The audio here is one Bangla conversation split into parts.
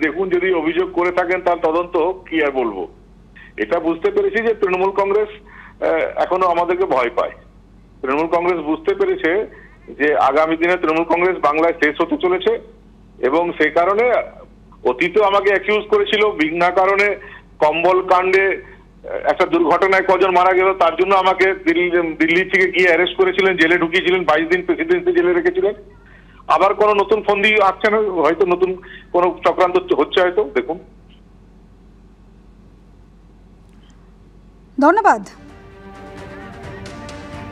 দেখুন, যদি অভিযোগ করে থাকেন তার তদন্ত হোক, কি আর বলবো। এটা বুঝতে পেরেছি যে তৃণমূল কংগ্রেস এখনো আমাদেরকে ভয় পায়। তৃণমূল কংগ্রেস বুঝতে পেরেছে যে আগামী দিনে তৃণমূল কংগ্রেস বাংলায় শেষ হতে চলেছে, এবং সেই কারণে অতীতে আমাকে অ্যাকিউজ করেছিল বিনা কারণে কম্বল কাণ্ডে একটা দুর্ঘটনায় কজন মারা গেল, তার জন্য আমাকে দিল্লি থেকে গিয়ে অ্যারেস্ট করেছিলেন, জেলে ঢুকিয়েছিলেন, 22 দিন প্রেসিডেন্সি জেলে রেখেছিলেন। আবার কোন নতুন ফন্দি আসছে না, হয়তো নতুন কোন চক্রান্ত হচ্ছে হয়তো, দেখুন। ধন্যবাদ।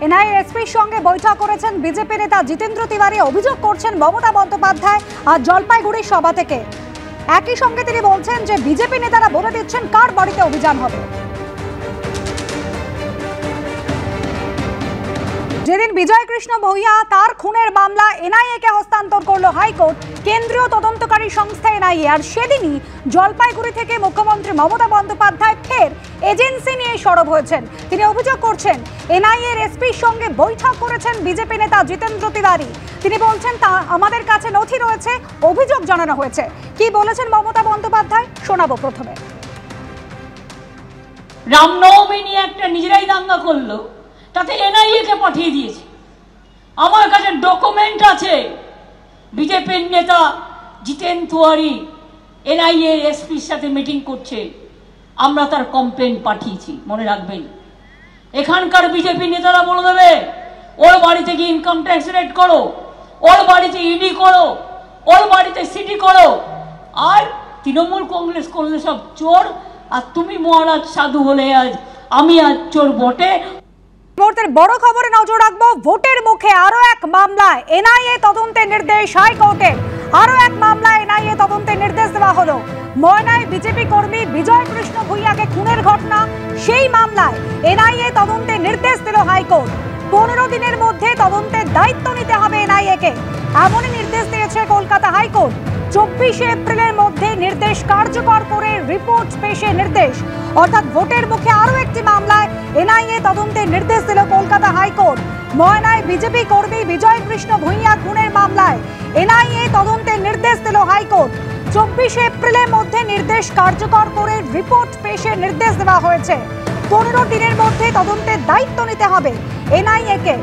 এনআইএ এসপির সঙ্গে বৈঠক করেছেন বিজেপি নেতা জিতেন্দ্র তিওয়ারি। অভিযোগ করছেন মমতা বন্দ্যোপাধ্যায় আর জলপাইগুড়ির সভা থেকে। একই সঙ্গে তিনি বলছেন যে বিজেপি নেতারা বলে দিচ্ছেন কার বাড়িতে অভিযান হবে। যেদিন বিজয় কৃষ্ণ ভূঁইয়া তার খুনের মামলা এনআইএ কে হস্তান্তর করলো হাইকোর্ট, কেন্দ্রীয় তদন্তকারী সংস্থা এনআইএ, আর সেদিনই জলপাইগুড়ি থেকে মুখ্যমন্ত্রী মমতা বন্দ্যোপাধ্যায় ফের এজেন্সি নিয়ে সরব হয়েছেন। তিনি অভিযোগ করছেন এনআইএ এর এসপির সঙ্গে বৈঠক করেছেন বিজেপি নেতা জিতেন্দ্র তিওয়ারি। তিনি বলছেন তা আমাদের কাছে নথি রয়েছে, অভিযোগ জানানো হয়েছে। কি বলেছেন মমতা বন্দ্যোপাধ্যায় শোনাবো প্রথমে। রামনবমী নিয়ে একটা নিজেরাই দাঙ্গা করলো, তাতে এনআইএ কে পাঠিয়ে দিয়েছে। আমার কাছে ডকুমেন্ট আছে, বিজেপির নেতা জিতেন তিওয়ারি এনআইএ এসপির সাথে মিটিং করছে, আমরা তার কমপ্লেন পাঠিয়েছি। মনে রাখবেন, এখানকার বিজেপি নেতারা বলে দেবে ওর বাড়িতে গিয়ে ইনকাম ট্যাক্স রেড করো, ওর বাড়িতে ইডি করো, ওর বাড়িতে সিটি করো, আর তৃণমূল কংগ্রেস করলে সব চোর, আর তুমি মহারাজ সাধু হলে আজ আমি আজ চোর বটে। মুহূর্তের বড় খবরে নজর রাখবো। ভোটের মুখে আরো এক মামলায় এনআইএ তদন্তের নির্দেশ হাইকোর্টের। আরো এক মামলায় এনআইএ তদন্তের নির্দেশ দেওয়া হলো। ময়নায় বিজেপি কর্মী বিজয় কৃষ্ণ ভূঁইয়াকে খুনের ঘটনা, সেই মামলায় এনআইএ তদন্তের নির্দেশ দিল হাইকোর্ট। 15 দিনের মধ্যে তদন্তের দায়িত্ব নিতে হবে এনআইএ কে, এমনই নির্দেশ দিয়েছে কলকাতা হাইকোর্ট। 24 এপ্রিলের মধ্যে নির্দেশ কার্যকর করে রিপোর্ট পেশের নির্দেশ। অর্থাৎ ভোটের মুখে আরো একটি মামলায় এনআইএ তদন্তের নির্দেশ দিল কলকাতা হাইকোর্ট। ময়নায় বিজেপি কর্মী বিজয় কৃষ্ণ ভূঁইয়া খুনের মামলায় এনআইএ তদন্তের নির্দেশ দিল হাইকোর্ট। 24 এপ্রিলের মধ্যে নির্দেশ কার্যকর করে রিপোর্ট পেশের নির্দেশ দেওয়া হয়েছে। 15 দিনের মধ্যে তদন্তের দায়িত্ব নিতে হবে এনআইএ কে,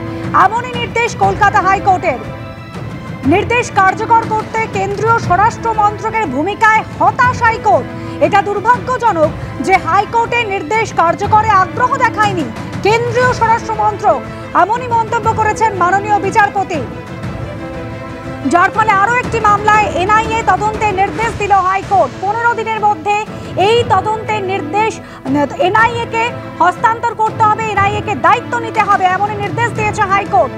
এমনই নির্দেশ কলকাতা হাইকোর্টের। নির্দেশ কার্যকর করতে কেন্দ্রীয় স্বরাষ্ট্র মন্ত্রকের ভূমিকায় হতাশ হাইকোর্ট। এটা দুর্ভাগ্যজনক যে হাইকোর্টের নির্দেশ কার্যকরে আগ্রহ দেখায়নি কেন্দ্রীয় স্বরাষ্ট্র মন্ত্রক, এমনই মন্তব্য করেছেন মাননীয় বিচারপতি। যার ফলে আরো একটি মামলায় এনআইএ তদন্তের নির্দেশ দিল হাইকোর্ট। 15 দিনের মধ্যে এই তদন্তের নির্দেশ এনআইএ কে হস্তান্তর করতে হবে, এনআইএ কে দায়িত্ব নিতে হবে, এমনই নির্দেশ দিয়েছে হাইকোর্ট।